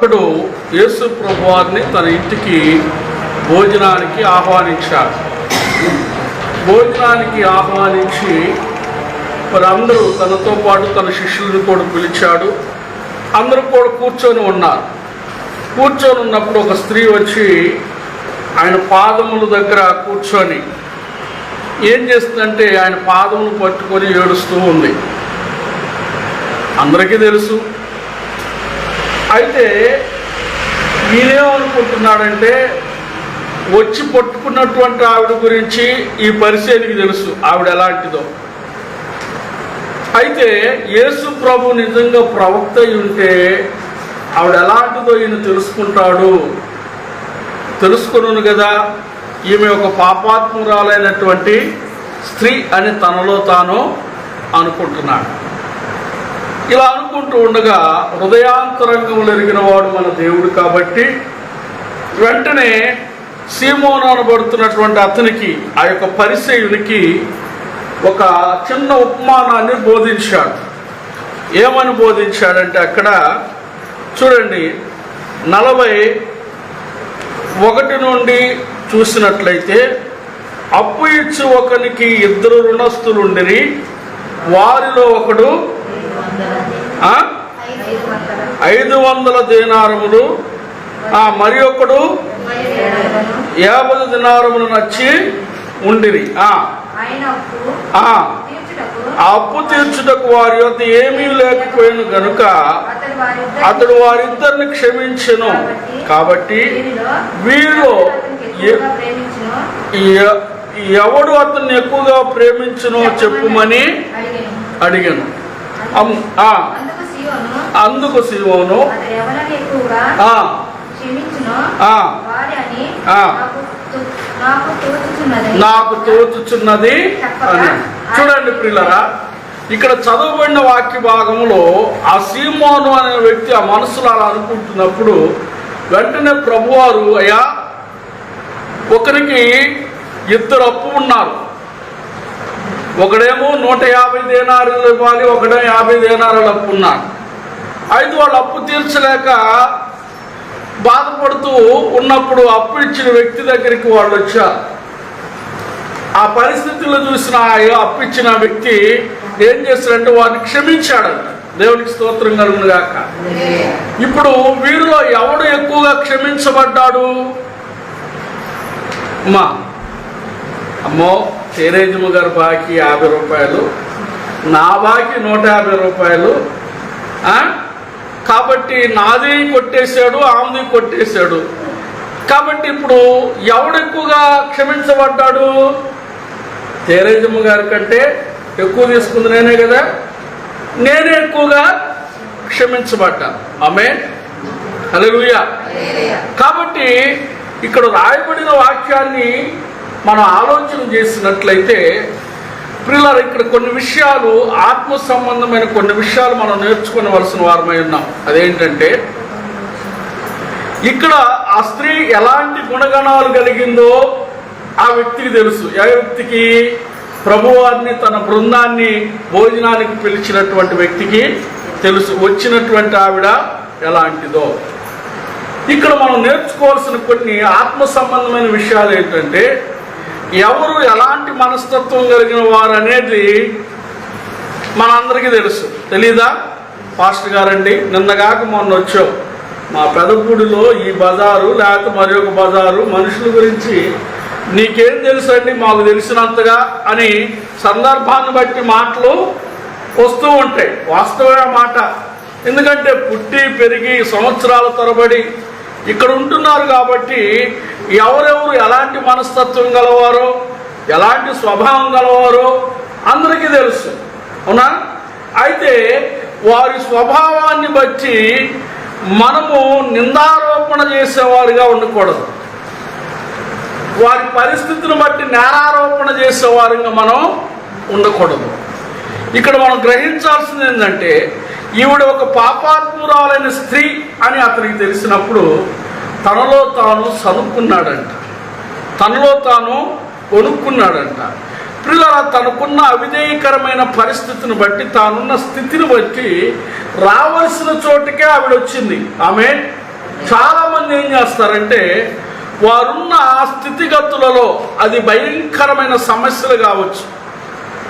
ఇప్పుడు యేసు ప్రభువారిని తన ఇంటికి భోజనానికి ఆహ్వానించాడు. భోజనానికి ఆహ్వానించి మరి అందరూ తనతో పాటు తన శిష్యులను కూడా పిలిచాడు. అందరూ కూడా కూర్చొని ఉన్నారు. కూర్చొని ఉన్నప్పుడు ఒక స్త్రీ వచ్చి ఆయన పాదముల దగ్గర కూర్చొని ఏం చేస్తుందంటే ఆయన పాదములు పట్టుకొని ఏడుస్తూ ఉంది. అందరికీ తెలుసు. అయితే ఈయనేమనుకుంటున్నాడంటే వచ్చి పట్టుకున్నటువంటి ఆవిడ గురించి ఈ పరిచయానికి తెలుసు ఆవిడ ఎలాంటిదో. అయితే యేసు ప్రభు నిజంగా ప్రవక్త అయి ఉంటే ఆవిడ ఎలాంటిదో ఈయన తెలుసుకుంటాడు. తెలుసుకున్నాను కదా, ఈమె ఒక పాపాత్మురాలైనటువంటి స్త్రీ అని తనలో తాను అనుకుంటున్నాడు. ఇలా అనుకుంటూ ఉండగా హృదయాంతరంగంలో ఎరిగిన వాడు మన దేవుడు కాబట్టి వెంటనే సీమోను అనబడుతున్నటువంటి అతనికి, ఆ యొక్క పరిసయ్యునికి ఒక చిన్న ఉపమానాన్ని బోధించాడు. ఏమని బోధించాడంటే అక్కడ చూడండి 41 నుండి చూసినట్లయితే, అప్పు ఇచ్చి ఒకనికి 2 రుణస్థులుండిరి, వారిలో ఒకడు 500 దేనారములు, మరి ఒకడు 50 దినారములు నచ్చి ఉండిరి. ఆ అప్పు తీర్చుటకు వారి యొద్ద ఏమీ లేకపోయాను గనుక అతడు వారిద్దరిని క్షమించెను. కాబట్టి వీరిలో ఎవడు అతన్ని ఎక్కువగా ప్రేమించునో చెప్పుమని అడిగాను. అందుకు సీమోను నాకు తోచుచున్నది అని. చూడండి ప్రియులారా, ఇక్కడ చదవబడిన వాక్య భాగంలో ఆ సీమోను అనే వ్యక్తి ఆ మనసులో అలా అనుకుంటున్నప్పుడు వెంటనే ప్రభువారు, అయ్యా ఒకరికి 2 అప్పు ఉన్నారు, ఒకడేమో 150 దేనారులు ఇవ్వాలి, ఒకడేమో 50 దేనారులు అప్పు ఉన్నారు. అయితే వాళ్ళు అప్పు తీర్చలేక బాధపడుతూ ఉన్నప్పుడు అప్పు ఇచ్చిన వ్యక్తి దగ్గరికి వాళ్ళు వచ్చారు. ఆ పరిస్థితుల్లో చూసిన అప్పు ఇచ్చిన వ్యక్తి ఏం చేశాడంటే వారిని క్షమించాడంట. దేవునికి స్తోత్రం కలుగును గాక. ఇప్పుడు వీరిలో ఎవడు ఎక్కువగా క్షమించబడ్డాడు? అమ్మో తేరేజమ్మ గారి బాకీ 50 రూపాయలు, నా బాకీ 150 రూపాయలు, కాబట్టి నాది కొట్టేశాడు, ఆమెది కొట్టేశాడు. కాబట్టి ఇప్పుడు ఎవడు ఎక్కువగా క్షమించబడ్డాడు? తేరేజమ్మ గారి కంటే ఎక్కువ తీసుకుంది నేనే కదా, నేనే ఎక్కువగా క్షమించబడ్డాను. ఆమేన్, హల్లెలూయా. కాబట్టి ఇక్కడ రాయబడిన వాక్యాన్ని మనం ఆలోచన చేసినట్లయితే ప్రియులారా, ఇక్కడ కొన్ని విషయాలు, ఆత్మ సంబంధమైన కొన్ని విషయాలు మనం నేర్చుకోవలసిన వారమై ఉన్నాం. అదేంటంటే ఇక్కడ ఆ స్త్రీ ఎలాంటి గుణగణాలు కలిగిందో ఆ వ్యక్తికి తెలుసు. ఏ వ్యక్తికి? ప్రభువారిని తన బృందాన్ని భోజనానికి పిలిచినటువంటి వ్యక్తికి తెలుసు వచ్చినటువంటి ఆవిడ ఎలాంటిదో. ఇక్కడ మనం నేర్చుకోవాల్సిన కొన్ని ఆత్మ సంబంధమైన విషయాలు ఏంటంటే, ఎవరు ఎలాంటి మనస్తత్వం కలిగిన వారు అనేది మనందరికీ తెలుసు. తెలీదా? పాస్టర్ గారండి, నిన్నగాక మొన్న వచ్చాం మా పెదపూడిలో ఈ బజారు లేకపోతే మరి ఒక బజారు మనుషుల గురించి నీకేం తెలుసు అండి, మాకు తెలిసినంతగా అని సందర్భాన్ని బట్టి మాటలు వస్తూ ఉంటాయి. వాస్తవమైన మాట. ఎందుకంటే పుట్టి పెరిగి సంవత్సరాల తరబడి ఇక్కడ ఉంటున్నారు కాబట్టి ఎవరెవరు ఎలాంటి మనస్తత్వం గలవారో, ఎలాంటి స్వభావం గలవారో అందరికీ తెలుసు, అవునా? అయితే వారి స్వభావాన్ని బట్టి మనము నిందారోపణ చేసేవారిగా ఉండకూడదు. వారి పరిస్థితిని బట్టి నేరారోపణ చేసేవారిగా మనం ఉండకూడదు. ఇక్కడ మనం గ్రహించాల్సింది ఏంటంటే, ఈవిడ ఒక పాపాత్మురాలైన స్త్రీ అని అతనికి తెలిసినప్పుడు తనలో తాను సనుక్కున్నాడంట, తనలో తాను కొనుక్కున్నాడంట. ప్రియులారా, తనకున్న అవిధేయకరమైన పరిస్థితిని బట్టి, తానున్న స్థితిని బట్టి రావలసిన చోటుకే ఆవిడ వచ్చింది. ఆమె. హల్లెలూయా. కాబట్టి ఇక్కడ మనం గ్రహించాల్సింది ఏంటంటే, ఈవిడ ఒక పాపాత్మురాలైన స్త్రీ అని అతనికి తెలిసినప్పుడు తనలో తాను సనుక్కున్నాడంట, తనలో తాను కొనుక్కున్నాడంట. ప్రియులారా, తనకున్న అవిధేయకరమైన పరిస్థితిని బట్టి, తానున్న స్థితిని బట్టి చాలా మంది ఏం చేస్తారంటే వారున్న స్థితిగతులలో, అది భయంకరమైన సమస్యలు కావచ్చు,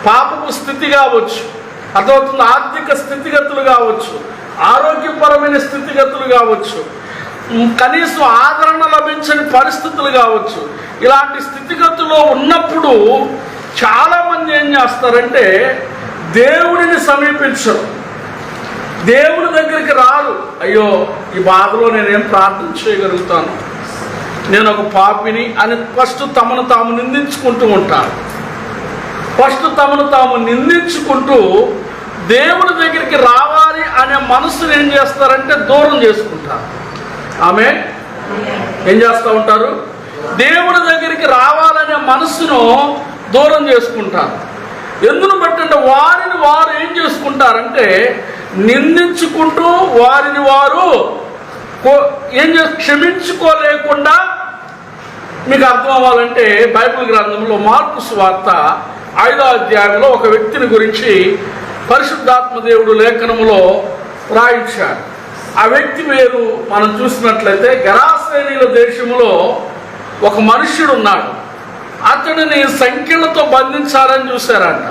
పాపపు స్థితి కావచ్చు, అర్థమవుతుంది, ఆర్థిక స్థితిగతులు కావచ్చు, ఆరోగ్యపరమైన స్థితిగతులు కావచ్చు, కనీసం ఆదరణ లభించని పరిస్థితులు కావచ్చు. ఇలాంటి స్థితిగతుల్లో ఉన్నప్పుడు చాలామంది ఏం చేస్తారంటే దేవుడిని సమీపించరు, దేవుడి దగ్గరికి రారు. అయ్యో, ఈ బాధలో నేనేం ప్రార్థన చేయగలుగుతాను, నేను ఒక పాపిని అని ఫస్ట్ తమను తాము నిందించుకుంటూ ఉంటారు. ఫస్ట్ తమను తాము నిందించుకుంటూ దేవుడి దగ్గరికి రావాలి అనే మనసును ఏం చేస్తారంటే దూరం చేసుకుంటారు. ఆమె ఏం చేస్తూ ఉంటారు? దేవుడి దగ్గరికి రావాలనే మనసును దూరం చేసుకుంటారు. ఎందును బట్టంటే వారిని వారు ఏం చేసుకుంటారంటే నిందించుకుంటూ వారిని వారు క్షమించుకోలేకుండా. మీకు అర్థం అవ్వాలంటే బైబిల్ గ్రంథంలో మార్కు సువార్త 5వ అధ్యాయంలో ఒక వ్యక్తిని గురించి పరిశుద్ధాత్మ దేవుడు లేఖనములో రాయించాడు. ఆ వ్యక్తి పేరు మనం చూసినట్లయితే గెరాసేనీల దేశంలో ఒక మనుష్యుడు ఉన్నాడు. అతడిని సంఖ్యలతో బంధించాలని చూశారంట.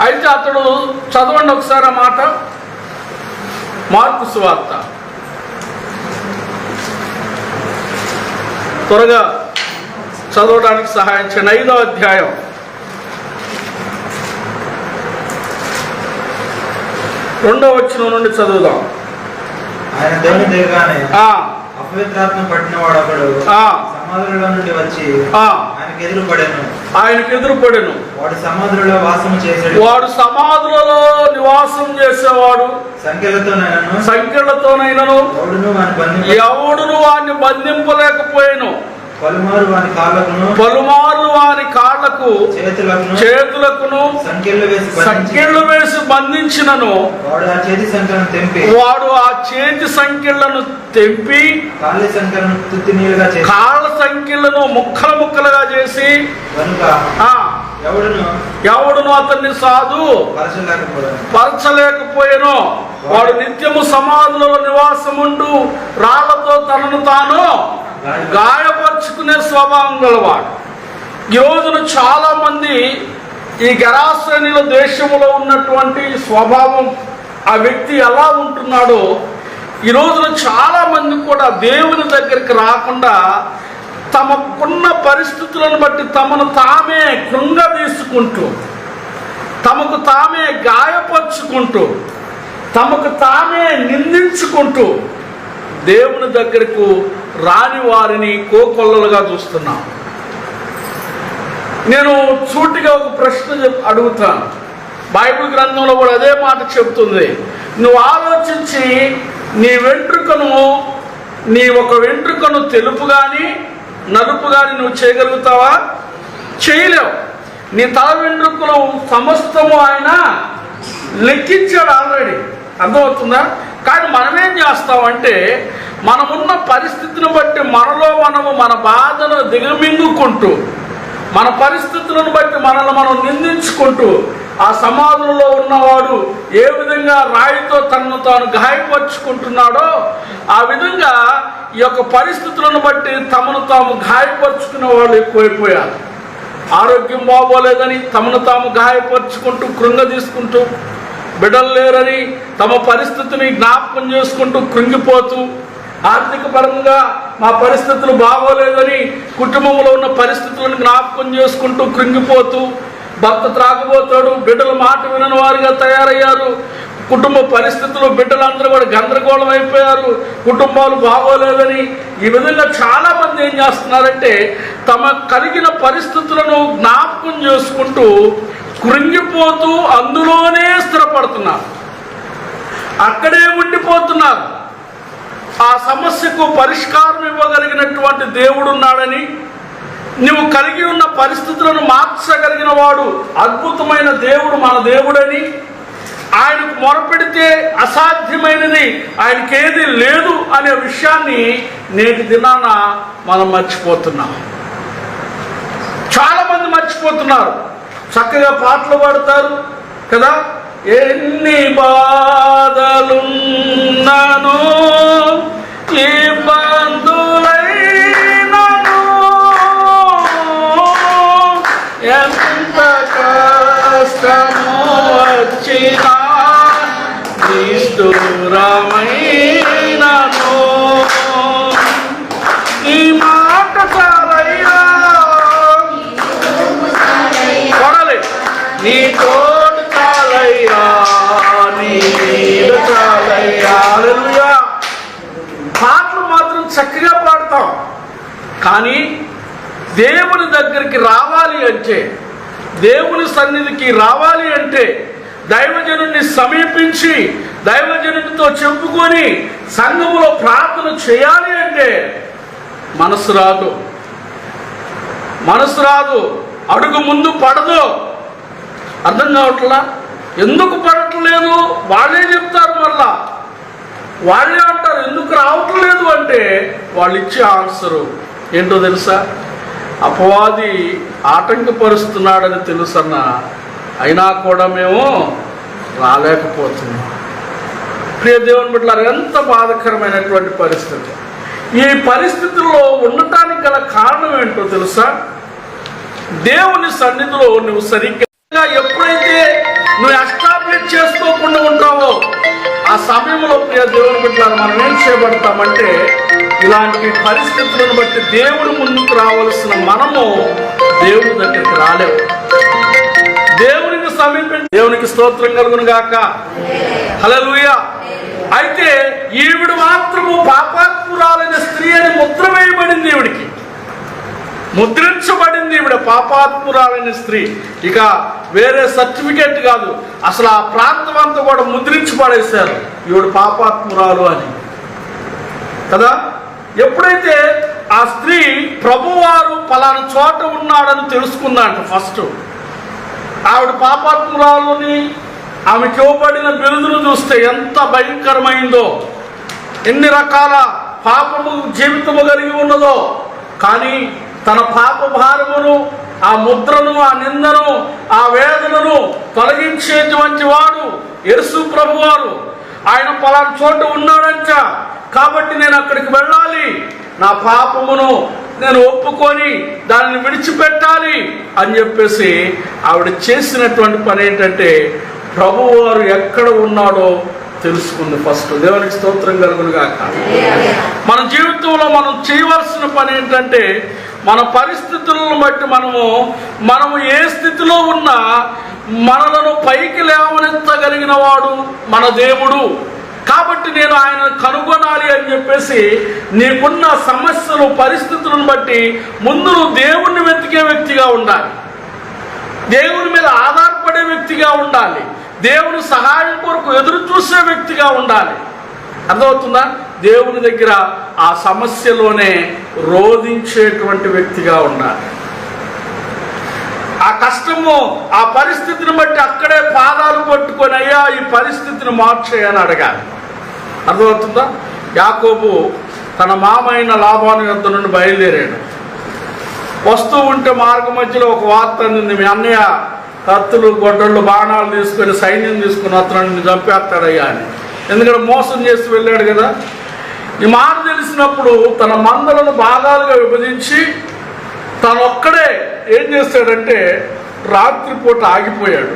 అయితే అతడు, చదవండి ఒకసారి ఆ మాట, మార్కు సువార్త త్వరగా చదవడానికి సహాయం చేయండి. 5వ అధ్యాయం 2వ వచనం నుండి చదువుదాం. ఆయన దేవుని దిగగానే అపవిత్రాత్మ పట్టిన వాడు ఒకడు సమాధులలో నుండి వచ్చి ఆయనకు ఎదురుపడెను. వాడు సమాధులలో వాసము చేసాడు. వాడు సమాధులలో నివాసం చేసేవాడు. సంఖ్యలతోనైనను ఎవడును వాడిని బంధింపలేకపోయాను. పలుమార్లు వాని కాళ్లకు చేతులకును సంఖ్యలు వేసి బంధించినను వాడు ఆ చేతి సంఖ్యలను తెంపి కాళ్ళ సంఖ్యలను ముక్కలుగా చేసి ఎవడును అతన్ని సాధు పరచలేకపోయాను. వాడు నిత్యము సమాధులలో నివాసముండు రాళ్లతో తనను తాను గాయపరుచుకునే స్వభావం గలవాడు. ఈ రోజున చాలా మంది ఈ గెరాసేనీల దేశంలో ఉన్నటువంటి స్వభావం, ఆ వ్యక్తి ఎలా ఉంటున్నాడో, ఈ రోజున చాలా మంది కూడా దేవుని దగ్గరికి రాకుండా తమకున్న పరిస్థితులను బట్టి తమను తామే కృంగదీసుకుంటూ, తమకు తామే గాయపరుచుకుంటూ, తమకు తామే నిందించుకుంటూ దేవుని దగ్గరకు రాని వారిని కోకొల్లలుగా చూస్తున్నాం. నేను సూటిగా ఒక ప్రశ్న అడుగుతాను. బైబిల్ గ్రంథంలో కూడా అదే మాట చెబుతుంది. నువ్వు ఆలోచించి నీ ఒక వెంట్రుకను తెలుపు కానీ నలుపు కానీ నువ్వు చేయగలుగుతావా? చేయలేవు. నీ తల వెంట్రుకలు సమస్తము ఆయన లెక్కించాడు ఆల్రెడీ. అర్థమవుతుందా? కానీ మనమేం చేస్తామంటే మనమున్న పరిస్థితిని బట్టి మనము మన బాధను దిగమింగుకుంటూ, మన పరిస్థితులను బట్టి మనల్ని మనం నిందించుకుంటూ, ఆ సమాధులలో ఉన్నవాడు ఏ విధంగా రాయితో తనను తాను గాయపరుచుకుంటున్నాడో ఆ విధంగా ఈ యొక్క పరిస్థితులను బట్టి తమను తాము గాయపరుచుకునే వాళ్ళు ఎక్కువైపోయారు. ఆరోగ్యం బాగోలేదని తమను తాము గాయపరుచుకుంటూ కృంగదీసుకుంటూ, బిడ్డలు లేరని తమ పరిస్థితిని జ్ఞాపకం చేసుకుంటూ కృంగిపోతూ, ఆర్థిక పరంగా మా పరిస్థితులు బాగోలేదని కుటుంబంలో ఉన్న పరిస్థితులను జ్ఞాపకం చేసుకుంటూ కృంగిపోతూ, భర్త త్రాగబోతాడు, బిడ్డల మాట వినని వారిగా తయారయ్యారు, కుటుంబ పరిస్థితులు బిడ్డలందరూ కూడా గందరగోళం అయిపోయారు, కుటుంబాలు బాగోలేదని. ఈ విధంగా చాలా మంది ఏం చేస్తున్నారంటే తమ కలిగిన పరిస్థితులను జ్ఞాపకం చేసుకుంటూ కృంగిపోతూ అందులోనే స్థిరపడుతున్నారు, అక్కడే ఉండిపోతున్నారు. ఆ సమస్యకు పరిష్కారం ఇవ్వగలిగినటువంటి దేవుడు ఉన్నాడని, నువ్వు కలిగి ఉన్న పరిస్థితులను మార్చగలిగిన వాడు అద్భుతమైన దేవుడు మన దేవుడని, ఆయనకు మొరపెడితే అసాధ్యమైనది ఆయనకేది లేదు అనే విషయాన్ని నేటి దినాన మనం మర్చిపోతున్నాం. చాలా మంది మర్చిపోతున్నారు. చక్కగా పాటలు పాడతారు కదా, ఎన్ని బాధలున్నాను ఈ దూరమైనను నీ మాట చాలయ్యా కొడాలి నీ తోడు చాలయ్యా నీ నీడ చాలయ్యా. హల్లెలూయా. పాటలు మాత్రం చక్కగా పాడతాం, కానీ దేవుని దగ్గరికి రావాలి అంటే, దేవుని సన్నిధికి రావాలి అంటే, దైవజనుడిని సమీపించి దైవజనుడితో చెప్పుకొని సంఘములో ప్రార్థన చేయాలి అంటే మనసు రాదు, మనసు రాదు, అడుగు ముందు పడదు. అర్థం కావట్లా? ఎందుకు పడట్లేదు వాళ్ళే చెప్తారు, మళ్ళా వాళ్ళే అంటారు ఎందుకు రావట్లేదు అంటే వాళ్ళు ఇచ్చే ఆన్సరు ఏంటో తెలుసా? అపవాది ఆటంకపరుస్తున్నాడని తెలుసన్నా, అయినా కూడా మేము రాలేకపోతున్నాం. ప్రియ దేవుని బిడ్డలారా, ఎంత బాధకరమైనటువంటి పరిస్థితి. ఈ పరిస్థితుల్లో ఉండటానికి గల కారణం ఏంటో తెలుసా? దేవుని సన్నిధిలో నువ్వు సరిగ్గా ఎప్పుడైతే నువ్వు ఎస్టాబ్లిష్ చేసుకోకుండా ఉంటావో ఆ సమయంలో ప్రియ దేవుని బిడ్డలారా మనం ఏం చేయబడతామంటే, ఇలాంటి పరిస్థితులను బట్టి దేవుని ముందుకు రావాల్సిన మనము దేవుని దగ్గరికి రాలేము. దేవునికి సమీపించి దేవునికి స్తోత్రం కలుగును గాక. హల్లెలూయా. అయితే ఈవిడ మాత్రము పాపాత్మురాలైన స్త్రీ అని ముద్ర వేయబడింది, ఈవిడికి ముద్రించబడింది. ఈవిడ పాపాత్మురాలైన స్త్రీ, ఇక వేరే సర్టిఫికేట్ కాదు, అసలు ఆ ప్రాంతం అంతా కూడా ముద్రించి పడేశారు ఈవిడ పాపాత్మురాలు అని కదా. ఎప్పుడైతే ఆ స్త్రీ ప్రభువారు పలానా చోట ఉన్నాడని తెలుసుకుందంట, ఫస్ట్ ఆవిడ పాపాత్మురాలుని ఆమెకి ఇవ్వబడిన బిరుదును చూస్తే ఎంత భయంకరమైందో, ఎన్ని రకాల పాపము జీవితము కలిగి ఉన్నదో. కానీ తన పాప భారమును, ఆ ముద్రను, ఆ నిందను, ఆ వేదనను తొలగించేటువంటి వాడు యేసు ప్రభువారు. ఆయన పలానా చోట ఉన్నాడంట, కాబట్టి నేను అక్కడికి వెళ్ళాలి, నా పాపమును నేను ఒప్పుకొని దానిని విడిచిపెట్టాలి అని చెప్పేసి ఆవిడ చేసినటువంటి పని ఏంటంటే, ప్రభువారు ఎక్కడ ఉన్నాడో తెలుసుకుంది ఫస్ట్. దేవునికి స్తోత్రం కలుగును గాక. మన జీవితంలో మనం చేయవలసిన పని ఏంటంటే, మన పరిస్థితులను బట్టి మనము ఏ స్థితిలో ఉన్నా మనలను పైకి లేవనెత్తగలిగిన వాడు మన దేవుడు. కాబట్టి నేను ఆయన కనుగొనాలి అని చెప్పేసి నీకున్న సమస్యలు, పరిస్థితులను బట్టి ముందు నువ్వు దేవుణ్ణి వెతికే వ్యక్తిగా ఉండాలి, దేవుని మీద ఆధారపడే వ్యక్తిగా ఉండాలి, దేవుని సహాయం కొరకు ఎదురు చూసే వ్యక్తిగా ఉండాలి. అర్థమవుతుందా? దేవుని దగ్గర ఆ సమస్యలోనే రోధించేటువంటి వ్యక్తిగా ఉండాలి. ఆ కష్టము, ఆ పరిస్థితిని బట్టి అక్కడే పాదాలు పట్టుకొని అయ్యా ఈ పరిస్థితిని మార్చేయని అడగాలి. అర్థమవుతుందా? యాకోబు తన మామైన లాబాను యొద్ద నుండి బయలుదేరాడు. వస్తూ ఉంటే మార్గ మధ్యలో ఒక వార్త అందింది, మీ అన్నయ్య కత్తులు, గొడ్డళ్ళు, బాణాలు తీసుకొని సైన్యం తీసుకుని అతను చంపేస్తాడయ్యా అని. ఎందుకంటే మోసం చేసి వెళ్ళాడు కదా. ఈ మాట తెలిసినప్పుడు తన మందలను భాగాలుగా విభజించి తనొక్కడే ఏం చేస్తాడంటే రాత్రిపూట ఆగిపోయాడు.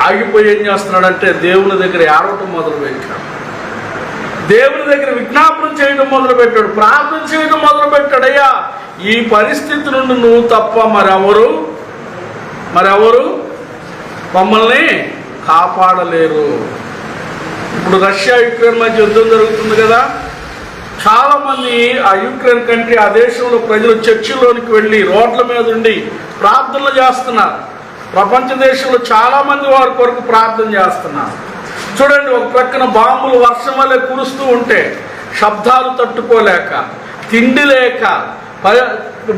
ఆగిపోయి ఏం చేస్తున్నాడంటే దేవుని దగ్గర ఏడవటం మొదలుపెట్టాడు, దేవుని దగ్గర విజ్ఞాపన చేయడం మొదలుపెట్టాడు, ప్రార్థన చేయడం మొదలుపెట్టాడు. అయ్యా ఈ పరిస్థితి నుండి నువ్వు తప్ప మరెవరు మమ్మల్ని కాపాడలేరు. ఇప్పుడు రష్యా యుక్రెయిన్ మధ్య యుద్ధం జరుగుతుంది కదా. చాలా మంది ఆ యుక్రెయిన్ కంట్రీ, ఆ దేశంలో ప్రజలు చర్చిలోనికి వెళ్ళి రోడ్ల మీద ఉండి ప్రార్థనలు చేస్తున్నారు. ప్రపంచ దేశంలో చాలా మంది వారి కొరకు ప్రార్థన చేస్తున్నారు. చూడండి, ఒక ప్రక్కన బాంబులు వర్షం వల్లే కురుస్తూ ఉంటే శబ్దాలు తట్టుకోలేక, తిండి లేక,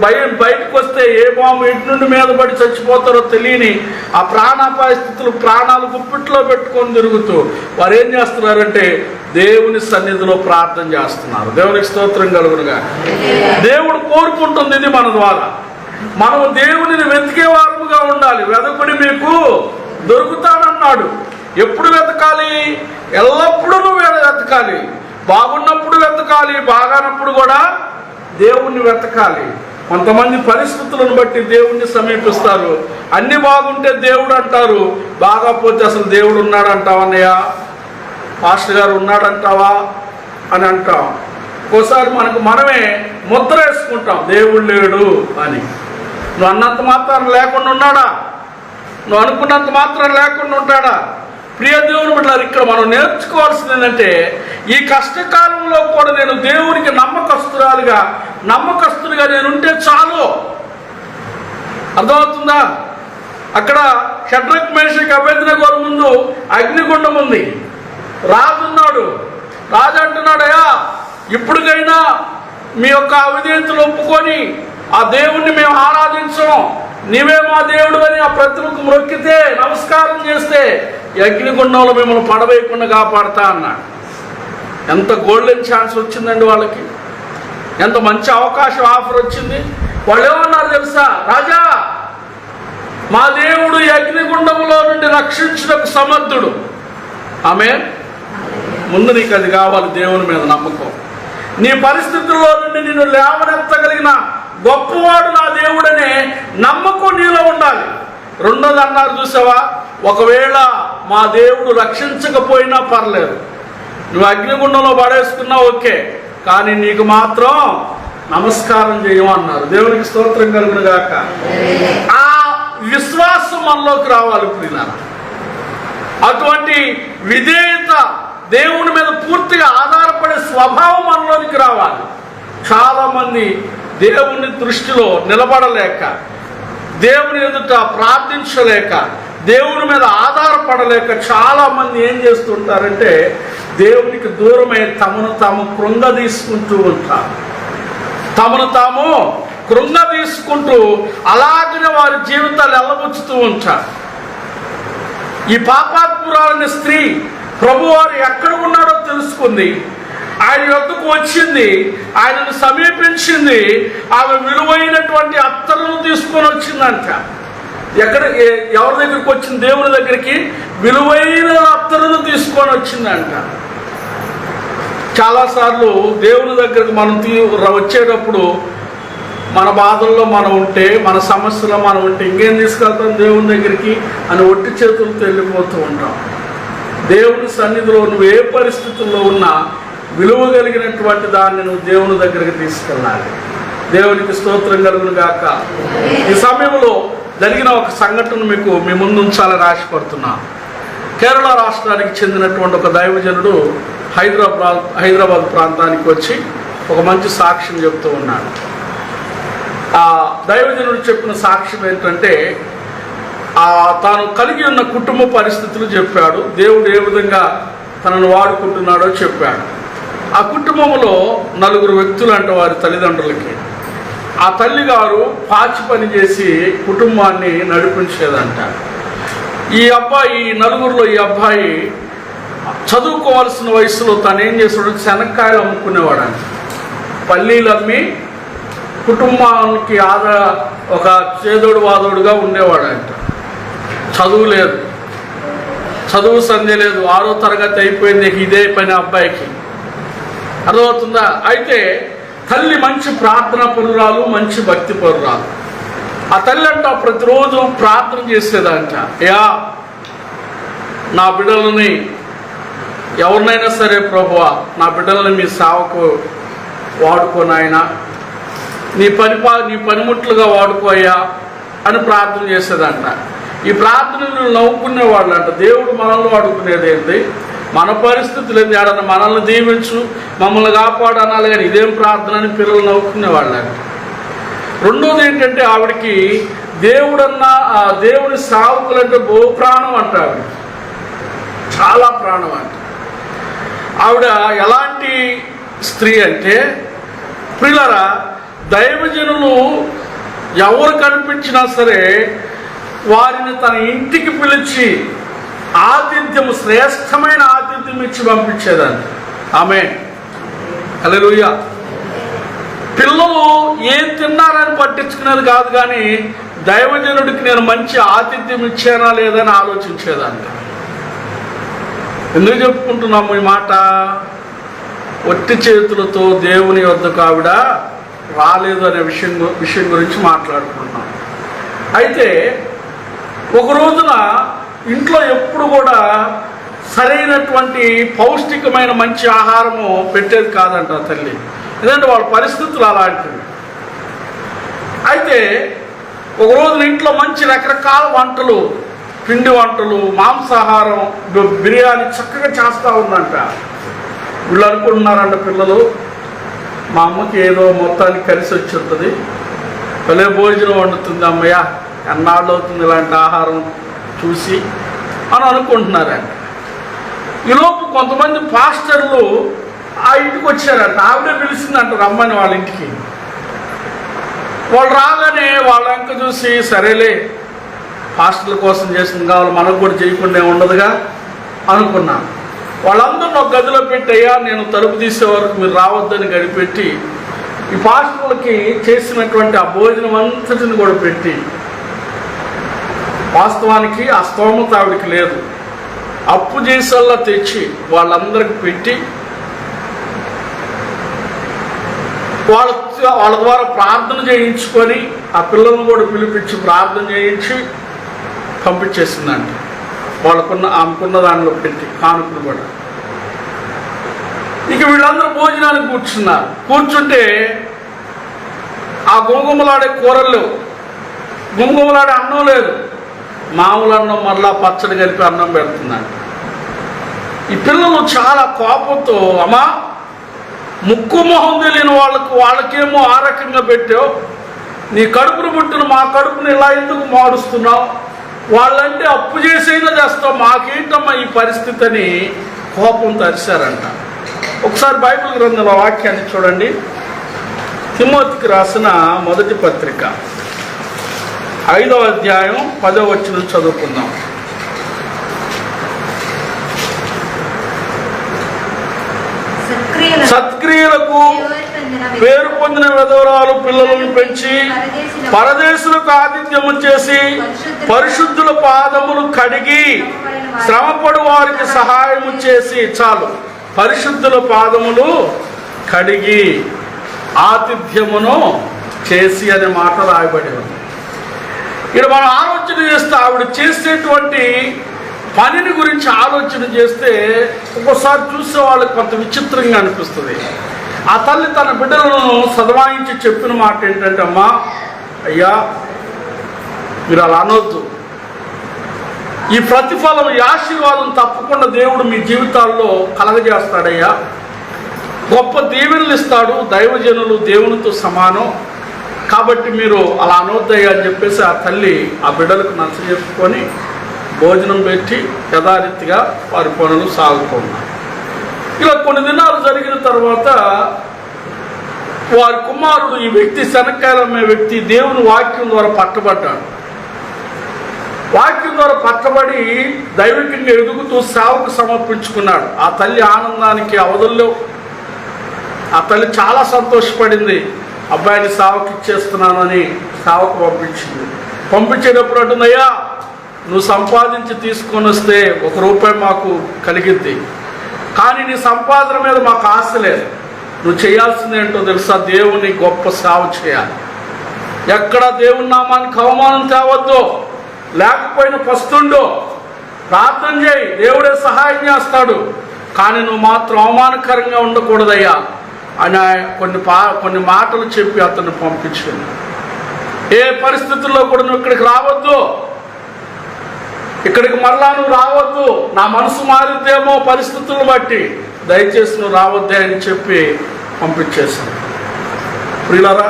బయటకు వస్తే ఏ బాంబు ఇంటి నుండి మీద పడి చచ్చిపోతారో తెలియని ఆ ప్రాణాపాయ స్థితులు, ప్రాణాలు గుప్పిట్లో పెట్టుకొని తిరుగుతూ వారు ఏం చేస్తున్నారంటే దేవుని సన్నిధిలో ప్రార్థన చేస్తున్నారు. దేవునికి స్తోత్రం కలుగునుగా. దేవుడు కోరుకుంటుంది ఇది మన ద్వారా. మనం దేవునిని వెతికే వారముగా ఉండాలి. వెదకుడి మీకు దొరుకుతాడన్నాడు. ఎప్పుడు వెతకాలి? ఎల్లప్పుడూ నువ్వు వెతకాలి. బాగున్నప్పుడు వెతకాలి, బాగానప్పుడు కూడా దేవుణ్ణి వెతకాలి. కొంతమంది పరిస్థితులను బట్టి దేవుణ్ణి సమీపిస్తారు. అన్ని బాగుంటే దేవుడు అంటారు, బాగాపోతే అసలు దేవుడు ఉన్నాడు అంటావన్నయ్య. పాస్టర్ గారు ఉన్నాడంటావా అని అంటాం. ఒకసారి మనమే ముద్ర వేసుకుంటాం, దేవుడు లేడు అని. నువ్వు అన్నంత మాత్రం లేకుండా ఉన్నాడా? నువ్వు అనుకున్నంత మాత్రం లేకుండా ఉంటాడా? ప్రియ దేవుని బిడ్డలారా, ఇక్కడ మనం నేర్చుకోవాల్సింది ఏంటంటే, ఈ కష్టకాలంలో కూడా నేను దేవునికి నమ్మకస్తుడిగా నేనుంటే చాలు. అర్థమవుతుందా? అక్కడ షడ్రక్ మేషక్ అబేద్నెగోల ముందు అగ్నిగుండం ఉంది. రాజు అంటున్నాడయ్యా, ఇప్పటికైనా మీ యొక్క అవిధేయతలు ఒప్పుకొని ఆ దేవుణ్ణి మేము ఆరాధించం, నీవే మా దేవుడు అని ఆ ప్రతిమకు మొక్కితే, నమస్కారం చేస్తే ఈ అగ్నిగుండంలో మిమ్మల్ని పడవేయకుండా కాపాడుతా అన్నాడు. ఎంత గోల్డెన్ ఛాన్స్ వచ్చిందండి వాళ్ళకి, ఎంత మంచి అవకాశం ఆఫర్ వచ్చింది. వాళ్ళు ఏమన్నారు తెలుసా? రాజా, మా దేవుడు ఈ అగ్నిగుండంలో నుండి రక్షించుటకు సమర్థుడు. ఆమేన్. ముందు నీకు అది కావాలి, దేవుని మీద నమ్మకం. నీ పరిస్థితుల్లో నుండి నిన్ను లేవనెత్తగలిగిన గొప్పవాడు నా దేవుడనే నమ్మకం నీలో ఉండాలి. రెండోది అన్నారు చూసావా, ఒకవేళ మా దేవుడు రక్షించకపోయినా పర్లేదు, నువ్వు అగ్నిగుండంలో పడేసుకున్నా ఓకే, కానీ నీకు మాత్రం నమస్కారం చేయమన్నారు. దేవునికి స్తోత్రం కలుగును గాక. ఆ విశ్వాసం మనలోకి రావాలి ప్రియులారా. అటువంటి విధేయత, దేవుని మీద పూర్తిగా ఆధారపడే స్వభావం మనలోనికి రావాలి. చాలా మంది దేవుని దృష్టిలో నిలబడలేక, దేవుని ఎదుట ప్రార్థించలేక, దేవుని మీద ఆధారపడలేక చాలా మంది ఏం చేస్తుంటారంటే, దేవునికి దూరమై తమను తాము కృంగదీసుకుంటూ ఉంటారు. అలాగనే వారి జీవితాలు ఎల్లబుచ్చుతూ ఉంటారు. ఈ పాపాత్మురాలైన స్త్రీ ప్రభువారు ఎక్కడ ఉన్నాడో తెలుసుకుంది, ఆయన యొద్దకు వచ్చింది, ఆయనను సమీపించింది, ఆమె విలువైనటువంటి అత్తరును తీసుకొని వచ్చిందంట. ఎవరి దగ్గరికి వచ్చింది? దేవుని దగ్గరికి విలువైన అత్తరును తీసుకొని వచ్చిందంట. చాలాసార్లు దేవుని దగ్గరకు మనం వచ్చేటప్పుడు మన బాధల్లో మనం ఉంటే, మన సమస్యలో మనం ఉంటే, ఇంకేం తీసుకెళ్తాం దేవుని దగ్గరికి అని ఒట్టి చేతులతో వెళ్ళిపోతూ ఉంటాం. దేవుని సన్నిధిలో నువ్వు ఏ పరిస్థితుల్లో ఉన్నా విలువ కలిగినటువంటి దాన్ని నువ్వు దేవుని దగ్గరికి తీసుకెళ్ళాలి. దేవునికి స్తోత్రం కలుగును గాక. ఈ సమయంలో జరిగిన ఒక సంఘటన మీ ముందు ఉంచాలని ఆశపడుతున్నాను. కేరళ రాష్ట్రానికి చెందినటువంటి ఒక దైవజనుడు హైదరాబాద్ ప్రాంతానికి వచ్చి ఒక మంచి సాక్ష్యం చెప్తూ ఉన్నాడు. ఆ దైవజనుడు చెప్పిన సాక్ష్యం ఏంటంటే, తాను కలిగి ఉన్న కుటుంబ పరిస్థితులు చెప్పాడు. దేవుడు ఏ విధంగా తనను వాడుకుంటున్నాడో చెప్పాడు. ఆ కుటుంబంలో 4 వ్యక్తులు అంట వారి తల్లిదండ్రులకి. ఆ తల్లిగారు పాచి పని చేసి కుటుంబాన్ని నడిపించేదంట. ఈ అబ్బాయి, 4లో ఈ అబ్బాయి చదువుకోవాల్సిన వయసులో తను ఏం చేశాడు, శనక్కాయలు అమ్ముకునేవాడంట. పల్లీలు అమ్మి కుటుంబానికి ఒక చేదోడు వాదోడుగా ఉండేవాడంట. చదువు లేదు, చదువు సంధ్య లేదు, 6వ తరగతి అయిపోయింది, ఇదే పని అబ్బాయికి. అర్థమవుతుందా? అయితే తల్లి మంచి ప్రార్థన పరురాలు, మంచి భక్తి పరురాలు. ఆ తల్లి అంట ప్రతిరోజు ప్రార్థన చేసేదంట, నా బిడ్డలని ఎవరినైనా సరే ప్రభువా, నా బిడ్డలని మీ సేవకు వాడుకోనాయనా, నీ పనిముట్లుగా వాడుకోయ్యా అని ప్రార్థన చేసేదంట. ఈ ప్రార్థనలు నవ్వుకునేవాళ్ళు అంట. దేవుడు మనల్ని వాడుకునేది ఏంటి? మన పరిస్థితులు ఏంటి? ఆడన్న మనల్ని దీవించు, మమ్మల్ని కాపాడు అనాలి, కానీ ఇదేం ప్రార్థన అని పిల్లలు నవ్వుకునేవాళ్ళు అంట. రెండోది ఏంటంటే, ఆవిడికి దేవుని సేవకులంటే ప్రాణం అంట. ఆవిడ చాలా ప్రాణం అంట. ఆవిడ ఎలాంటి స్త్రీ అంటే, ప్రియులారా, దైవజనులు ఎవరు కనిపించినా సరే వారిని తన ఇంటికి పిలిచి ఆతిథ్యం, శ్రేష్టమైన ఆతిథ్యం ఇచ్చి పంపించేదంట. ఆమేన్, హల్లెలూయా. పిల్లలు ఏం తిన్నారని పట్టించుకునేది కాదు, కానీ దైవజనుడికి నేను మంచి ఆతిథ్యం ఇచ్చానా లేదని ఆలోచించేదంట. ఎందుకు చెప్పుకుంటున్నాము ఈ మాట? ఒట్టి చేతులతో దేవుని వద్దకు ఆవిడ రాలేదు అనే విషయం గురించి మాట్లాడుకుంటున్నాం. అయితే ఒక రోజున ఇంట్లో ఎప్పుడు కూడా సరైనటువంటి పౌష్టికమైన మంచి ఆహారము పెట్టేది కాదంట ఆ తల్లి. ఎందుకంటే వాళ్ళ పరిస్థితులు అలాంటివి. అయితే ఒక రోజున ఇంట్లో మంచి రకరకాల వంటలు, పిండి వంటలు, మాంసాహారం, బిర్యానీ చక్కగా చేస్తూ ఉందంట. వీళ్ళు అనుకుంటున్నారంట పిల్లలు, మా అమ్మకి ఏదో మొత్తానికి కలిసి వచ్చి ఉంటుంది, భలే భోజనం వండుతుంది అమ్మయ్య, ఎన్నాళ్ళు అవుతుంది ఇలాంటి ఆహారం చూసి అని అనుకుంటున్నారంట. ఈలోపు కొంతమంది పాస్టర్లు ఆ ఇంటికి వచ్చారంట. ఆవిడే పిలిచిందంట రమ్మని వాళ్ళ ఇంటికి. వాళ్ళు రాగానే వాళ్ళ అంక చూసి, సరేలే పాస్టర్ల కోసం చేసింది కావాలి, మనకు కూడా చేయకుండా ఉండదుగా అనుకున్నాను. వాళ్ళందరినీ ఒక గదిలో పెట్టయ్యా, నేను తలుపు తీసే వరకు మీరు రావద్దని గడిపెట్టి ఈ పాస్టర్లకి చేసినటువంటి ఆ భోజనం అంతటిని కూడా పెట్టి, వాస్తవానికి ఆ స్తోమత ఆవిడికి లేదు, అప్పు చేసేలా తెచ్చి వాళ్ళందరికి పెట్టి వాళ్ళ ద్వారా ప్రార్థన చేయించుకొని ఆ పిల్లలను కూడా పిలిపించి ప్రార్థన చేయించి పంపించేసిందంట. ఆమెకున్న దానిలో పెట్టి కానుకలు కూడా. ఇక వీళ్ళందరూ భోజనానికి కూర్చున్నారు. కూర్చుంటే ఆ గుమగుమలాడే కూరలు లేవు, గుమగుమలాడే అన్నం లేదు, మామూలు అన్నం మరలా పచ్చడి కలిపి అన్నం పెడుతుందంట. ఈ పిల్లలు చాలా కోపంతో, అమ్మా ముక్కు మొహం తెలియని వాళ్ళకేమో ఆ రకంగా పెట్టావు, నీ కడుపును పుట్టిన మా కడుపును ఇలా ఎందుకు మారుస్తున్నావు, వాళ్ళంటే అప్పు చేసైనా చేస్తావు, మాకేంటమ్మా ఈ పరిస్థితి అని కోపంతో అరిశారంట. ఒకసారి బైబిల్ గ్రంథంలో వాక్యాన్ని చూడండి. తిమోతికి రాసిన మొదటి పత్రిక 5వ అధ్యాయం 10వ వచనం చదువుకుందాం. సత్క్రియలకు పేరు పొందిన విధవరాలు పిల్లలను పెంచి పరదేశులకు ఆతిథ్యము చేసి పరిశుద్ధుల పాదములు కడిగి శ్రమపడు వారికి సహాయము చేసి, చాలు, పరిశుద్ధుల పాదములు కడిగి ఆతిథ్యమును చేసి అనే మాట రాయబడి ఉంది. ఇక్కడ మనం ఆలోచన చేస్తే ఆవిడ చేసేటువంటి పనిని గురించి ఆలోచన చేస్తే ఒక్కోసారి చూసే వాళ్ళకి కొంత విచిత్రంగా అనిపిస్తుంది. ఆ తల్లి తన బిడ్డలను సదవాయించి చెప్పిన మాట ఏంటంటే, అమ్మా అయ్యా మీరు అలా అనొద్దు, ఈ ప్రతిఫలం, ఈ ఆశీర్వాదం తప్పకుండా దేవుడు మీ జీవితాల్లో కలగజేస్తాడయ్యా, గొప్ప దీవెనలు ఇస్తాడు, దైవజనులు దేవునితో సమానం, కాబట్టి మీరు అలా అనొద్దయ్యా అని చెప్పేసి ఆ తల్లి ఆ బిడ్డలకు నచ్చజెప్పుకొని భోజనం పెట్టి యథారీతిగా వారి పనులు సాగుతున్నారు. ఇలా కొన్ని దినాలు జరిగిన తర్వాత వారి కుమారుడు, ఈ వ్యక్తి శనక్కాయలు అమ్మే వ్యక్తి, దేవుని వాక్యం ద్వారా పట్టబడ్డాడు. వాక్యం ద్వారా పట్టబడి దైవికంగా ఎదుగుతూ సేవకు సమర్పించుకున్నాడు. ఆ తల్లి ఆనందానికి అవధుల్లో, ఆ తల్లి చాలా సంతోషపడింది. అబ్బాయిని సేవకు ఇచ్చేస్తున్నానని సేవకు పంపించింది. పంపించేటప్పుడు అంటుందయ్యా, నువ్వు సంపాదించి తీసుకొని వస్తే 1 రూపాయి మాకు కలిగిద్ది, కానీ నీ సంపాదన మీద మాకు ఆశ లేదు. నువ్వు చేయాల్సింది ఏంటో తెలుసా, దేవుని గొప్ప సేవ చేయాలి, ఎక్కడ దేవుని నామానికి అవమానం తేవద్దు, లేకపోయినా పస్తుండు, ప్రార్థన చేయి, దేవుడే సహాయం చేస్తాడు, కానీ నువ్వు మాత్రం అవమానకరంగా ఉండకూడదయ్యా అని కొన్ని మాటలు చెప్పి అతన్ని పంపించింది. ఏ పరిస్థితుల్లో కూడా నువ్వు ఇక్కడికి రావద్దు, ఇక్కడికి మరలా నువ్వు రావద్దు, నా మనసు మారిద్దేమో పరిస్థితులను బట్టి, దయచేసి నువ్వు రావద్దే అని చెప్పి పంపించేశాను. ప్రియులారా,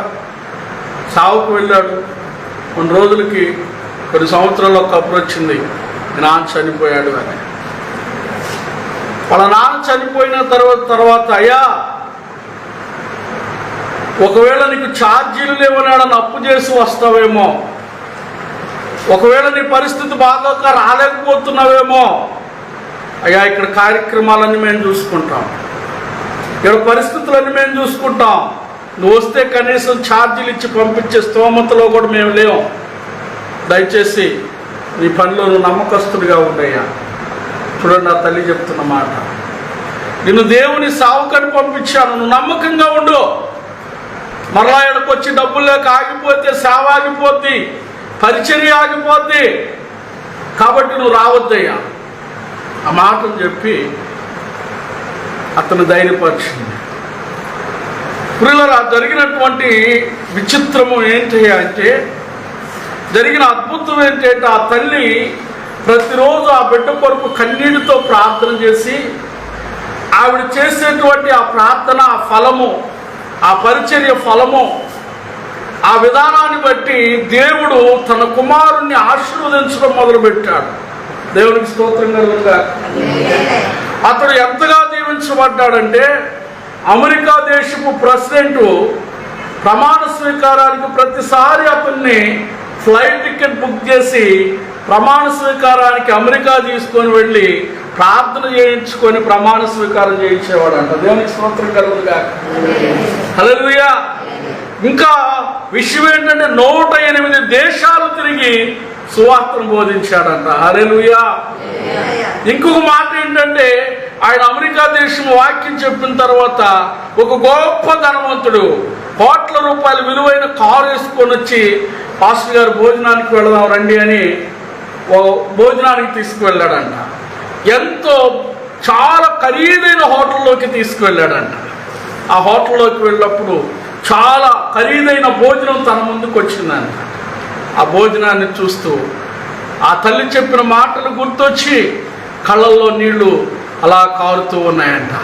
సావుకు వెళ్ళాడు. కొన్ని రోజులకి, కొన్ని సంవత్సరాల్లో కబురు వచ్చింది, నాన్న చనిపోయాడు అని. వాళ్ళ నాన్న చనిపోయిన తర్వాత అయ్యా ఒకవేళ నీకు ఛార్జీలు లేవనాడని అప్పు చేసి వస్తావేమో, ఒకవేళ నీ పరిస్థితి బాగోక రాలేకపోతున్నావేమో, అయ్యా ఇక్కడ కార్యక్రమాలన్నీ మేము చూసుకుంటాం, ఇక్కడ పరిస్థితులన్నీ మేము చూసుకుంటాం, నువ్వు వస్తే కనీసం ఛార్జీలు ఇచ్చి పంపించే స్తోమతలో కూడా మేము లేవు, దయచేసి నీ పనిలో నువ్వు నమ్మకస్తుడిగా ఉండయ్యా. చూడండి ఆ తల్లి చెప్తున్న మాట, నిన్ను దేవుని సావుకని పంపించాను, నువ్వు నమ్మకంగా ఉండు, మరలా ఇక్కడికి వచ్చి డబ్బులు లేక ఆగిపోతే సేవ ఆగిపోద్ది, పరిచర్య ఆగిపోద్ది, కాబట్టి నువ్వు రావద్దయ్యా. ఆ మాటలు చెప్పి అతను ధైర్యపరిచింది. ప్రియులారా, జరిగినటువంటి విచిత్రము ఏంటి అంటే, జరిగిన అద్భుతం ఏంటంటే, ఆ తల్లి ప్రతిరోజు ఆ బిడ్డ కొరకు కన్నీటితో ప్రార్థన చేసి, ఆవిడ చేసేటువంటి ఆ ప్రార్థన ఫలము, ఆ పరిచర్య ఫలము, ఆ విధానాన్ని బట్టి దేవుడు తన కుమారుణ్ణి ఆశీర్వదించడం మొదలుపెట్టాడు. దేవునికి స్తోత్రం కలుగునుగా. అతడు ఎంతగా దీవించబడ్డాడంటే, అమెరికా దేశపు ప్రెసిడెంట్ ప్రమాణ స్వీకారానికి ప్రతిసారి అతన్ని ఫ్లైట్ టికెట్ బుక్ చేసి ప్రమాణ స్వీకారానికి అమెరికా తీసుకొని వెళ్ళి ప్రార్థన చేయించుకొని ప్రమాణ స్వీకారం చేయించేవాడంట. దేవునికి స్తోత్రం కలుగునుగా. హల్లెలూయా. ఇంకా విషయం ఏంటంటే, 108 దేశాలు తిరిగి సువార్తను బోధించాడంట. హల్లెలూయా. ఇంకొక మాట ఏంటంటే, ఆయన అమెరికా దేశం వాక్యం చెప్పిన తర్వాత ఒక గొప్ప ధనవంతుడు కోట్ల రూపాయల విలువైన కారు వేసుకొని వచ్చి, పాస్టర్ గారు భోజనానికి వెళదాం రండి అని భోజనానికి తీసుకువెళ్ళాడంట. ఎంతో చాలా ఖరీదైన హోటల్లోకి తీసుకువెళ్ళాడంట. ఆ హోటల్లోకి వెళ్ళినప్పుడు చాలా ఖరీదైన భోజనం తన ముందుకు వచ్చిందంట. ఆ భోజనాన్ని చూస్తూ ఆ తల్లి చెప్పిన మాటలు గుర్తొచ్చి కళ్ళల్లో నీళ్లు అలా కారుతూ ఉన్నాయంట.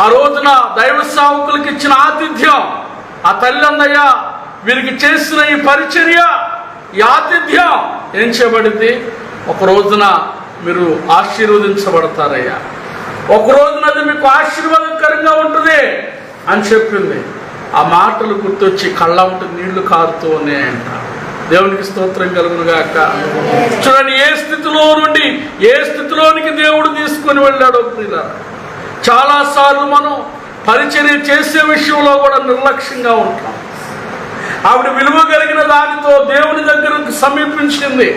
ఆ రోజున దైవ సేవకులకు ఇచ్చిన ఆతిథ్యం, ఆ తల్లి అన్నయ్య వీరికి చేసిన ఈ పరిచర్య, ఈ ఆతిథ్యం ఏం చేయబడింది? ఒక రోజున మీరు ఆశీర్వదించబడతారయ్యా, ఒక రోజున అది మీకు ఆశీర్వాదకరంగా ఉంటుంది అని చెప్పింది. ఆ మాటలు గుర్తొచ్చి కళ్ళంట నీళ్లు కారుతూ ఉన్నాయంట. దేవునికి స్తోత్రం కలుగునుగాక. చూడండి, ఏ స్థితిలో నుండి ఏ స్థితిలోనికి దేవుడు తీసుకొని వెళ్ళాడో. చాలాసార్లు మనం పరిచర్య చేసే విషయంలో కూడా నిర్లక్ష్యంగా ఉంటాం. ఆవిడ విలువ కలిగిన దానితో దేవుని దగ్గరకు సమీపించింది.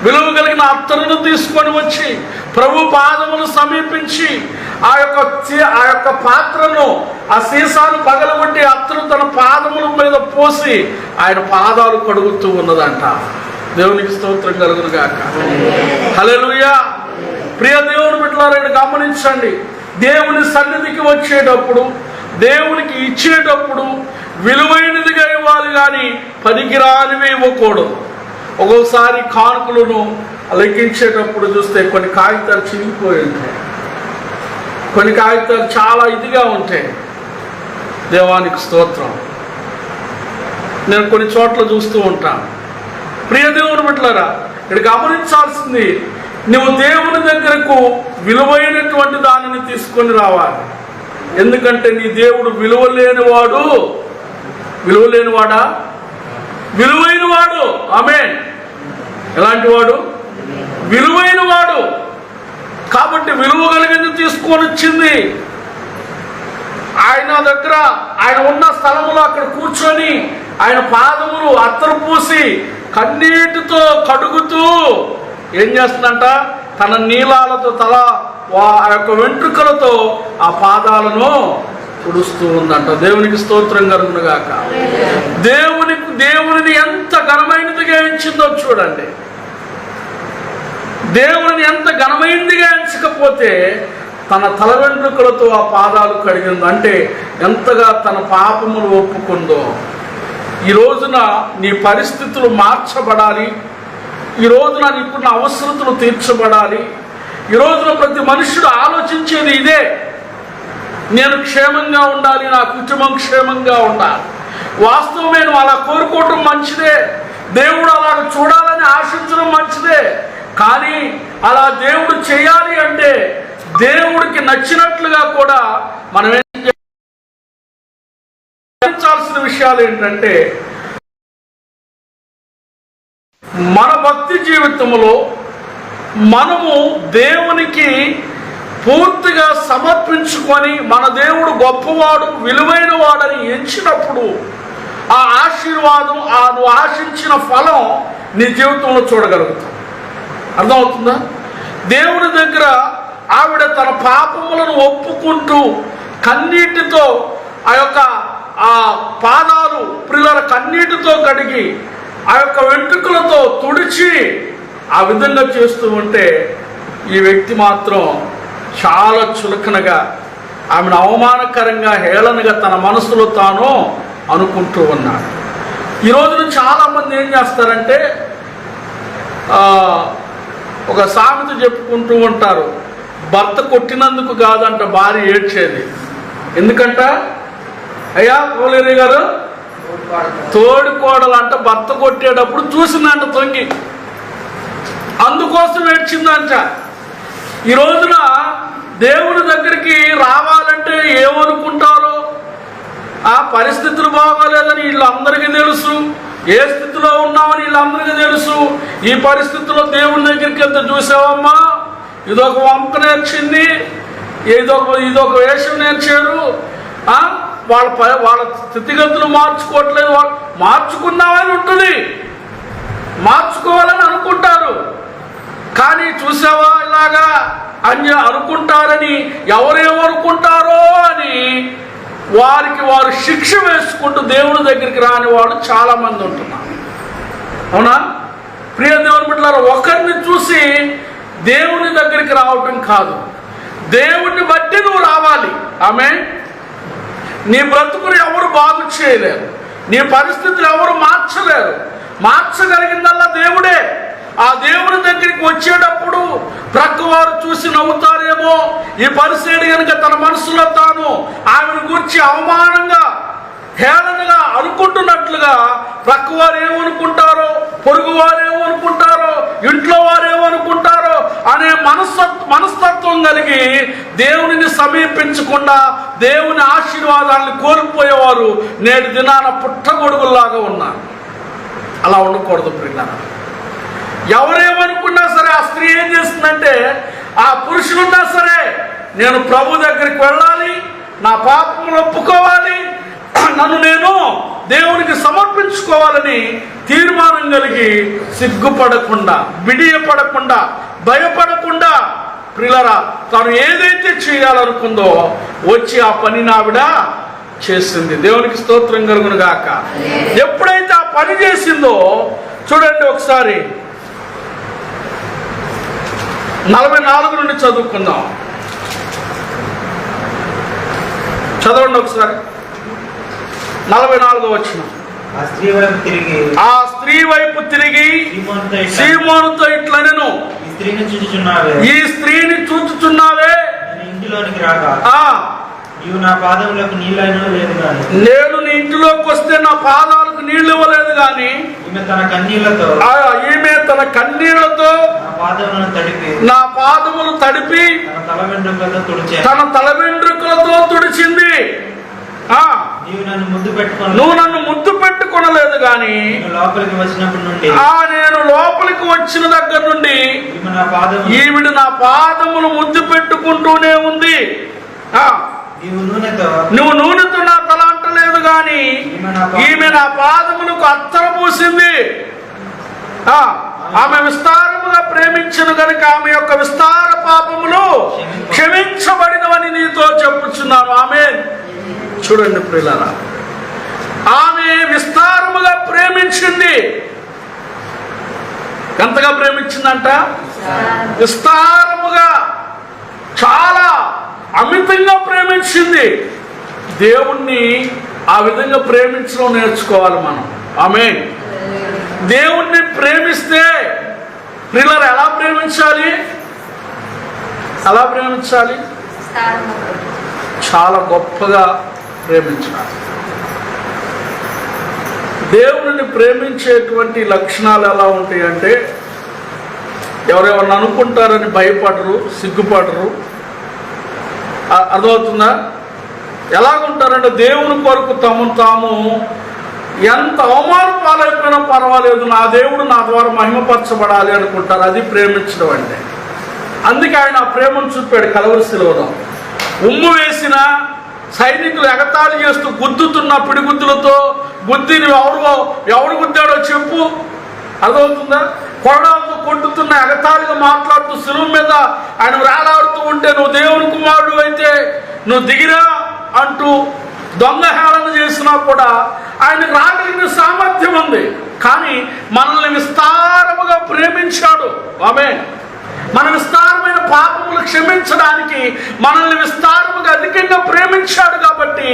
విలువ కలిగిన అత్తరును తీసుకొని వచ్చి ప్రభు పాదమును సమీపించి ఆ యొక్క పాత్రను, ఆ సీసాను పగలగొట్టి అత్తరు తన పాదముల మీద పోసి ఆయన పాదాలు కడుగుతూ ఉన్నదంట. దేవునికి స్తోత్రం కలుగునుగాక. హల్లెలూయా. ప్రియ దేవుని బిడ్డలారా, గమనించండి, దేవుని సన్నిధికి వచ్చేటప్పుడు, దేవునికి ఇచ్చేటప్పుడు విలువైనదిగా ఇవ్వాలి కానీ పనికిరానివి ఇవ్వకూడదు. ఒక్కోసారి కానుకలను లెక్కించేటప్పుడు చూస్తే కొన్ని కాగితాలు చినిగిపోయి ఉంటాయి, కొన్ని కాగితాలు చాలా ఇదిగా ఉంటాయి. దేవానికి స్తోత్రం. నేను కొన్ని చోట్ల చూస్తూ ఉంటాను. ప్రియ దేవుని బిడ్డలారా, ఇక్కడ గమనించాల్సింది, నువ్వు దేవుని దగ్గరకు విలువైనటువంటి దానిని తీసుకొని రావాలి. ఎందుకంటే నీ దేవుడు విలువలేనివాడు. విలువలేనివాడా? విలువైన వాడు. ఆమేన్. ఎలాంటి వాడు? విలువైన వాడు. కాబట్టి విలువ కలిగింది తీసుకొని వచ్చింది. ఆయన దగ్గర, ఆయన ఉన్న స్థలంలో అక్కడ కూర్చొని ఆయన పాదములు అత్తరు పూసి కన్నీటితో కడుగుతూ ఏం చేస్తుందంట? తన నీలాలతో ఆ యొక్క వెంట్రుకలతో ఆ పాదాలను తుడుస్తూ ఉందంట. దేవునికి స్తోత్రం కలుగునుగాక. దేవునిని ఎంత ఘనమైనదిగా ఎంచిందో చూడండి. దేవుని ఎంత ఘనమైనదిగా ఎంచకపోతే తన తల వెంట్రుకలతో ఆ పాదాలు కడిగిందో, అంటే ఎంతగా తన పాపములు ఒప్పుకుందో. ఈ రోజున నీ పరిస్థితులు మార్చబడాలి. ఈ రోజున నీకున్న అవసరతలు తీర్చబడాలి. ఈ రోజున ప్రతి మనుషుడు ఆలోచించేది ఇదే, నేను క్షేమంగా ఉండాలి, నా కుటుంబం క్షేమంగా ఉండాలి. వాస్తవమే, నువ్వు అలా కోరుకోవటం మంచిదే, దేవుడు అలా చూడాలని ఆశించడం మంచిదే. కానీ అలా దేవుడు చేయాలి అంటే దేవుడికి నచ్చినట్లుగా కూడా మనం గమనించాల్సిన విషయాలు ఏంటంటే, మన భక్తి జీవితంలో మనము దేవునికి పూర్తిగా సమర్పించుకొని మన దేవుడు గొప్పవాడు, విలువైన వాడని ఎంచినప్పుడు ఆ ఆశీర్వాదం, నువ్వు ఆశించిన ఫలం నీ జీవితంలో చూడగలుగుతావు. అర్థమవుతుందా? దేవుని దగ్గర ఆవిడ తన పాపములను ఒప్పుకుంటూ కన్నీటితో ఆ పాదాలు ప్రియుల కన్నీటితో కడిగి ఆ యొక్క వెంట్రుకలతో తుడిచి ఆ విధంగా చేస్తూ ఉంటే ఈ వ్యక్తి మాత్రం చాలా చులకనగా, ఆమెను అవమానకరంగా, హేళనగా తన మనసులో తాను అనుకుంటూ ఉన్నాడు. ఈ రోజున చాలామంది ఏం చేస్తారంటే ఒక సామెత చెప్పుకుంటూ ఉంటారు, భర్త కొట్టినందుకు కాదంట భార్య ఏడ్చేది. ఎందుకంట అయ్యా కోలేరి గారు, తోడి కోడలు అంట భర్త కొట్టేటప్పుడు చూసిందంట తొంగి, అందుకోసం ఏడ్చిందంట. ఈ రోజున దేవుని దగ్గరికి రావాలంటే ఏమనుకుంటారో, ఆ పరిస్థితులు బాగోలేదని వీళ్ళందరికీ తెలుసు, ఏ స్థితిలో ఉన్నామని వీళ్ళందరికీ తెలుసు. ఈ పరిస్థితుల్లో దేవుని దగ్గరికి వెళ్తే చూసావమ్మా, ఇదొక వంక నేర్చింది, ఇదొక వేషం నేర్చారు, వాళ్ళ స్థితిగతులు మార్చుకోవట్లేదు, మార్చుకున్నామని ఉంటుంది, మార్చుకోవాలని అనుకుంటారు. కానీ చూసావా ఇలాగా అని అనుకుంటారని, ఎవరేమనుకుంటారో అని వారికి వారు శిక్ష వేసుకుంటూ దేవుని దగ్గరికి రాని వాళ్ళు చాలామంది ఉంటున్నారు. అవునా ప్రియ దేవుని బిడ్డలారా, ఒకరిని చూసి దేవుని దగ్గరికి రావటం కాదు, దేవుణ్ణి బట్టి నువ్వు రావాలి. ఆమేన్. నీ బ్రతుకుని ఎవరు బాగు చేయలేరు, నీ పరిస్థితులు ఎవరు మార్చలేరు. మార్చగలిగిందల్లా దేవుడే. ఆ దేవుని దగ్గరికి వచ్చేటప్పుడు ప్రక్కవారు చూసి నవ్వుతారేమో, ఈ పరిస్థితి కనుక తన మనసులో తాను ఆమెను గురించి అవమానంగా, హేళనగా అనుకుంటున్నట్లుగా ప్రక్కవారు ఏమనుకుంటారో, పొరుగు వారు ఏమనుకుంటారో, ఇంట్లో వారు ఏమనుకుంటారో అనే మనస్తత్వం కలిగి దేవునిని సమీపించకుండా దేవుని ఆశీర్వాదాలను కోల్పోయేవారు నేటి దినాన పుట్టగొడుగుల్లాగా ఉన్నారు. అలా ఉండకూడదు ప్రియులారా. ఎవరేమనుకున్నా సరే, ఆ స్త్రీ ఏం చేస్తుందంటే, ఆ పురుషులున్నా సరే నేను ప్రభు దగ్గరికి వెళ్ళాలి, నా పాపములు ఒప్పుకోవాలి, నన్ను నేను దేవునికి సమర్పించుకోవాలని తీర్మానం కలిగి సిగ్గుపడకుండా, బిడియపడకుండా, భయపడకుండా ప్రియులారా తాను ఏదైతే చేయాలనుకుందో వచ్చి ఆ పనిని ఆవిడ చేసింది. దేవునికి స్తోత్రం కలుగును గాక. ఎప్పుడైతే ఆ పని చేసిందో చూడండి ఒకసారి 44 నుండి చదువుకుందాం. చదవండి ఒకసారి 44వ వచనం. ఆ స్త్రీ వైపు తిరిగి సీమోనుతో ఇట్లనెను, ఈ స్త్రీని చూచుచున్నావే, ఇంటిలోనికి రాగా నీవు నా పాదములకు నీళ్ళైనా లేదు గాని, నేను నీ ఇంటిలోకి వస్తే నా పాదాలకు నీళ్లు ఇవ్వలేదు గాని, ఈమె తన కన్నీళ్లతో నా పాదములు తడిపి తన తల వెంట్రుకలతో తుడిచింది. నువ్వు నన్ను ముద్దు పెట్టుకొనలేదు గాని, లోపలికి వచ్చినప్పటి నుండి నేను లోపలికి వచ్చిన దగ్గర నుండి ఈవిడ నా పాదములు ముద్దు పెట్టుకుంటూనే ఉంది. నువ్వు నూనెతో నా తల అంటలేదు గాని ఈమె నా పాదములకు అత్తరు పూసింది. ఆమె విస్తారముగా ప్రేమించను గనుక ఆమె యొక్క విస్తార పాపములు క్షమించబడినవని నీతో చెప్పుచున్నాను. ఆమేన్. చూడండి ప్రియులారా, ఆమె విస్తారముగా ప్రేమించింది. ఎంతగా ప్రేమించిందంట? విస్తారముగా, చాలా అమితంగా ప్రేమించింది. దేవుణ్ణి ఆ విధంగా ప్రేమించడం నేర్చుకోవాలి మనం. ఆమేన్. దేవుణ్ణి ప్రేమిస్తే ప్రియులారా ఎలా ప్రేమించాలి? ఎలా ప్రేమించాలి? చాలా గొప్పగా ప్రేమించాలి. దేవుని ప్రేమించేటువంటి లక్షణాలు ఎలా ఉంటాయి అంటే, ఎవరెవరిని అనుకుంటారని భయపడరు, సిగ్గుపడరు. అర్థమవుతుందా? ఎలాగుంటారంటే దేవుని కొరకు తాము ఎంత అవమానం పాలైపోయినా పర్వాలేదు, నా దేవుడు నా ద్వారా మహిమపరచబడాలి అనుకుంటారు. అది ప్రేమించడం అంటే. అందుకే ఆయన ఆ ప్రేమను చూపాడు కలవరి శిలువలో. ఉమ్ము వేసిన సైనికులు ఎగతాళి చేస్తూ గుద్దుతున్న పిడిగుద్దులతో గుద్దిని ఎవరు గుద్దాడో చెప్పు. అర్థమవుతుందా? కొరడాలతో కొట్టుతున్న ఎగతాళిగా మాట్లాడుతూ శిలువ మీద ఆయన వేలాడుతూ ఉంటే, నువ్వు దేవుని కుమారుడు అయితే నువ్వు దిగిరా అంటూ దొంగ హేళన చేసినా కూడా ఆయనకు రాగలిగిన సామర్థ్యం ఉంది. కానీ మనల్ని విస్తారముగా ప్రేమించాడు. ఆమేన్. మన విస్తారమైన పాపములు క్షమించడానికి మనల్ని విస్తారముగా అధికంగా ప్రేమించాడు కాబట్టి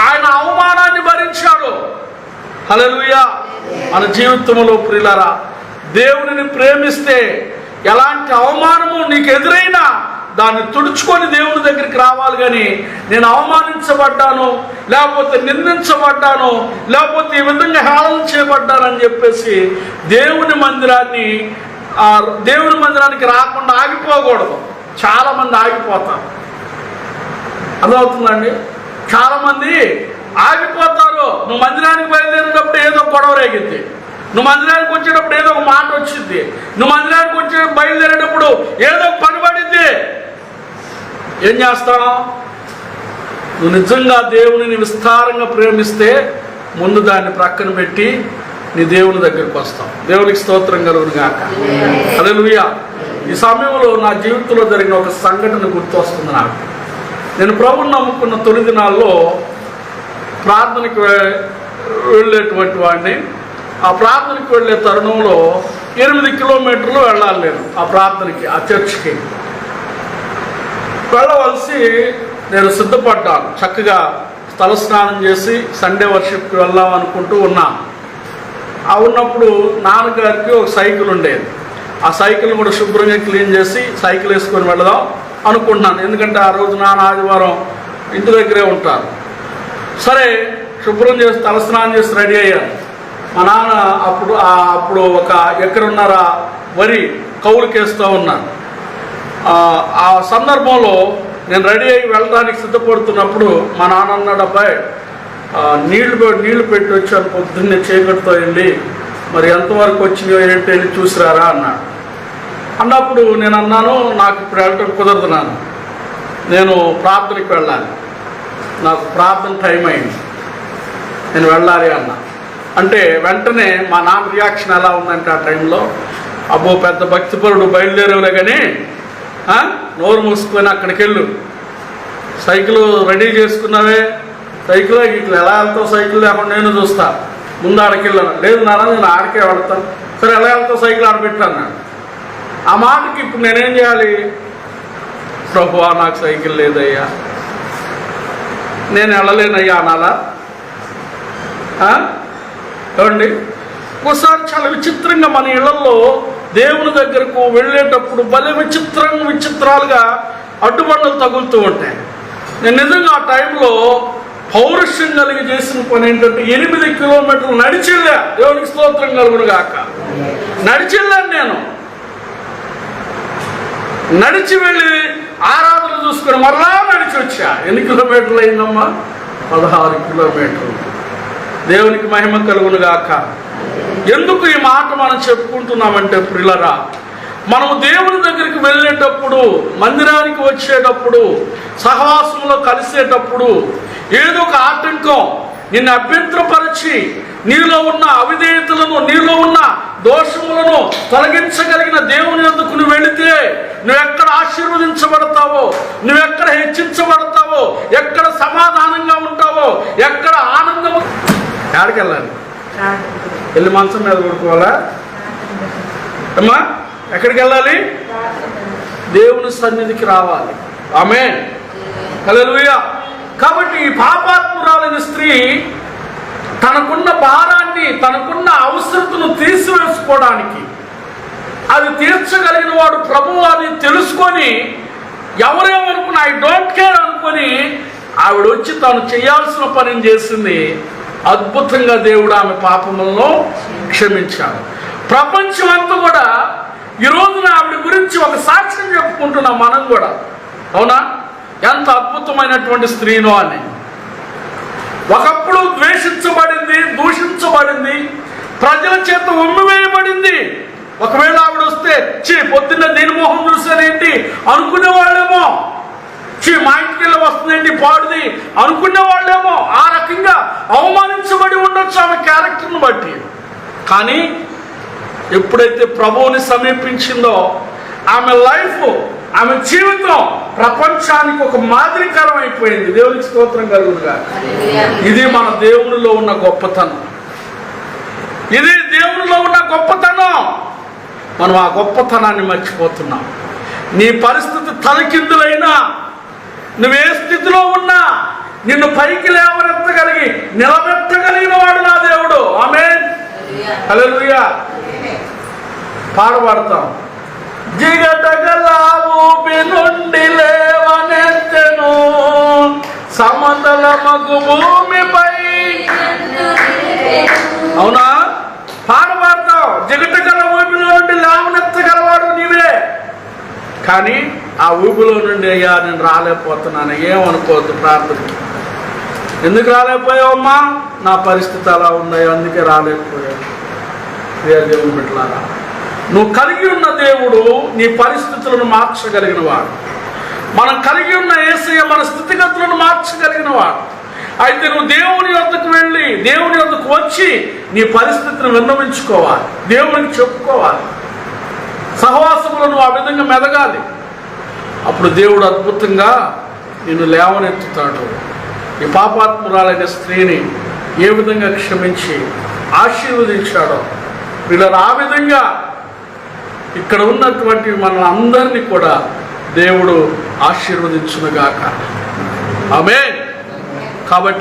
ఆయన అవమానాన్ని భరించాడు. హల్లెలూయా. మన జీవితంలో ప్రియులారా, దేవునిని ప్రేమిస్తే ఎలాంటి అవమానము నీకు ఎదురైనా దాన్ని తుడుచుకొని దేవుని దగ్గరికి రావాలి. కానీ నేను అవమానించబడ్డాను, లేకపోతే నిందించబడ్డాను, లేకపోతే ఈ విధంగా హేళన చేయబడ్డానని చెప్పేసి దేవుని మందిరానికి రాకుండా ఆగిపోకూడదు. చాలా మంది ఆగిపోతారు. అర్థమవుతుందండి? చాలా మంది ఆగిపోతారు. నువ్వు మందిరానికి బయలుదేరేటప్పుడు ఏదో గొడవ రేగిద్ది, నువ్వు మందిరానికి వచ్చేటప్పుడు ఏదో ఒక మాట వచ్చింది, నువ్వు మందిరానికి బయలుదేరేటప్పుడు ఏదో ఒక పని పడిద్ది. ఏం చేస్తావు? నువ్వు నిజంగా దేవునిని విస్తారంగా ప్రేమిస్తే ముందు దాన్ని ప్రక్కన పెట్టి నీ దేవుని దగ్గరికి వస్తావు. దేవునికి స్తోత్రం కలుగును గాక. హల్లెలూయా. ఈ సమయంలో నా జీవితంలో జరిగిన ఒక సంఘటన గుర్తు వస్తుంది నాకు. నేను ప్రభువుని నమ్ముకున్న తొలి దినాల్లో ప్రార్థనకి వెళ్ళేటువంటి వాడిని. ఆ ప్రార్థనకి వెళ్ళే తరుణంలో 8 కిలోమీటర్లు వెళ్ళాలి నేను ఆ ప్రార్థనకి, ఆ చర్చ్కి వెళ్ళవలసి నేను సిద్ధపడ్డాను. చక్కగా తలస్నానం చేసి సండే వర్షిప్కి వెళ్దాం అనుకుంటూ ఉన్నాను. ఉన్నప్పుడు నాన్నగారికి ఒక సైకిల్ ఉండేది. ఆ సైకిల్ కూడా శుభ్రంగా క్లీన్ చేసి సైకిల్ వేసుకొని వెళదాం అనుకుంటున్నాను. ఎందుకంటే ఆ రోజు నాన్న ఆదివారం ఇంటి దగ్గరే ఉంటారు. సరే శుభ్రం చేసి తలస్నానం చేసి రెడీ అయ్యాను. మా నాన్న అప్పుడు ఒక ఎకరున్నర వరి కౌలుకేస్తూ ఉన్నాను. ఆ సందర్భంలో నేను రెడీ అయ్యి వెళ్ళడానికి సిద్ధపడుతున్నప్పుడు మా నాన్న అన్నాడు, అబ్బాయి నీళ్లు పెట్టి వచ్చాను పొద్దున్నే చీకటితో వెళ్ళి, మరి ఎంతవరకు వచ్చినాయో ఏంటి వెళ్ళి చూసిరారా అన్నాడు. అన్నప్పుడు నేను అన్నాను, నాకు ఇప్పుడు వెళ్ళటం కుదరదు నాన్న, నేను ప్రార్థనకి వెళ్ళాలి, నాకు ప్రార్థన టైం అయింది, నేను వెళ్ళాలి అన్నా. అంటే వెంటనే మా నాన్న రియాక్షన్ ఎలా ఉందంటే ఆ టైంలో, అబ్బో పెద్ద భక్తిపరుడు బయలుదేరేవులే కానీ నోరు మూసుకొని అక్కడికి వెళ్ళు, సైకిల్ రెడీ చేసుకున్నావే, సైకిల్ ఇట్లా ఎలా వెళ్తావు, సైకిల్ లేకుండా నేను చూస్తా, ముందు ఆడికి వెళ్ళాను. లేదు నాన్న నేను ఆడికే వెళ్తాను. సరే ఎలా వెళ్తావు, సైకిల్ ఆడబెట్టాను. ఆ మాటకి ఇప్పుడు నేనేం చేయాలి? ప్రభువా నాకు సైకిల్ లేదయ్యా, నేను వెళ్ళలేనయ్యా అనాలా? ఏమండి, ఒకసారి చాలా విచిత్రంగా మన ఇళ్లలో దేవుని దగ్గరకు వెళ్ళేటప్పుడు భలే విచిత్రాలుగా అడ్డుబండలు తగులుతూ ఉంటాయి. నేను నిజంగా ఆ టైంలో పౌరుషం కలిగి చేసిన పని ఏంటంటే 8 కిలోమీటర్లు నడిచెళ్ళా. దేవునికి స్తోత్రం కలుగును గాక. నడిచెళ్ళాను నేను. నడిచి వెళ్ళి ఆరాధన చూసుకొని మరలా నడిచి వచ్చా. ఎన్ని కిలోమీటర్లు అయిందమ్మా? 16 కిలోమీటర్లు. దేవునికి మహిమ కలుగును గాక. ఎందుకు ఈ మాట మనం చెప్పుకుంటున్నామంటే ప్రియులారా, మనము దేవుని దగ్గరికి వెళ్ళేటప్పుడు, మందిరానికి వచ్చేటప్పుడు, సహవాసంలో కలిసేటప్పుడు ఏదో ఒక ఆటంకం నిన్ను అభ్యంతరపరిచి నీలో ఉన్న అవిధేయతలను, నీలో ఉన్న దోషములను తొలగించగలిగిన దేవుని యొద్దకు నువ్వు వెళితే నువ్వెక్కడ ఆశీర్వదించబడతావో, నువ్వెక్కడ హెచ్చించబడతావో, ఎక్కడ సమాధానంగా ఉంటావో, ఎక్కడ ఆనందము. ఎక్కడికి వెళ్ళాలి? వెళ్ళి మంచం మీద పడుకోవాలా అమ్మా? ఎక్కడికి వెళ్ళాలి? దేవుని సన్నిధికి రావాలి. ఆమేన్. హల్లెలూయా. కాబట్టి ఈ పాపాత్మురాలైన స్త్రీ తనకున్న భారాన్ని, తనకున్న అవసరతను తీసివేసుకోవడానికి, అది తీర్చగలిగిన వాడు ప్రభువు అని తెలుసుకొని, ఎవరేమనుకున్నా ఐ డోంట్ కేర్ అనుకొని ఆవిడ వచ్చి తాను చేయాల్సిన పనిని చేసింది. అద్భుతంగా దేవుడు ఆమె పాపములను క్షమించాడు. ప్రపంచం అంతా కూడా ఈ రోజున ఆవిడ గురించి ఒక సాక్ష్యం చెప్పుకుంటున్నాం మనం కూడా. అవునా? ఎంత అద్భుతమైనటువంటి స్త్రీనో అని. ఒకప్పుడు ద్వేషించబడింది, దూషించబడింది, ప్రజల చేత ఉమ్మివేయబడింది. ఒకవేళ ఆవిడ వస్తే పొద్దున్న దీని మొహం చూసానేంటి అనుకునేవాళ్ళేమో, మా ఇంటికి వెళ్ళి వస్తుందేంటి పాడుది అనుకునేవాళ్ళేమో. ఆ రకంగా అవమానించబడి ఉండొచ్చు ఆమె క్యారెక్టర్ని బట్టి. కానీ ఎప్పుడైతే ప్రభువుని సమీపించిందో ఆమె లైఫ్, ఆమె జీవితం ప్రపంచానికి ఒక మాదిరికరం అయిపోయింది. దేవునికి స్తోత్రం కలుగునుగా. ఇది మన దేవునిలో ఉన్న గొప్పతనం. ఇది దేవునిలో ఉన్న గొప్పతనం. మనం ఆ గొప్పతనాన్ని మర్చిపోతున్నాం. నీ పరిస్థితి తలకిందులైనా, నువ్వే స్థితిలో ఉన్నా నిన్ను పైకి లేవనెత్తగలిగి నిలబెట్టగలిగిన వాడు నా దేవుడు. ఆమేన్, హల్లెలూయా. పాడబడతాం. జిగటగల ఊపి నుండి లేవనెత్తెను, సమతల మగు భూమిపై. అవునా? పాడబడతాం. జిగటగల ఊపిలో నుండి లేవనెత్తగలవాడు నీవే. కానీ ఆ ఊపిలో నుండి అయ్యా నేను రాలేకపోతున్నాను, ఏమనుకోవద్దు. ప్రార్థనకి ఎందుకు రాలేకపోయావమ్మా? నా పరిస్థితి అలా ఉందయ్యా, అందుకే రాలేకపోయాను. దేవుని బిడ్డలారా, నువ్వు కలిగి ఉన్న దేవుడు నీ పరిస్థితులను మార్చగలిగిన వాడు. మనం కలిగి ఉన్న యేసయ్య మన స్థితిగతులను మార్చగలిగిన వాడు. అయితే నువ్వు దేవుని వద్దకు వెళ్ళి, దేవుని వద్దకు వచ్చి నీ పరిస్థితిని విన్నవించుకోవాలి, దేవునికి చెప్పుకోవాలి. సహవాసములో నువ్వు ఆ విధంగా మెదగాలి. అప్పుడు దేవుడు అద్భుతంగా నిన్ను లేవనెత్తుతాడు. ఈ పాపాత్మురాలైన స్త్రీని ఏ విధంగా క్షమించి ఆశీర్వదించాడో వీళ్ళని ఆ విధంగా ఇక్కడ ఉన్నటువంటి మన అందరినీ కూడా దేవుడు ఆశీర్వదించునుగాక. ఆమేన్. కాబట్టి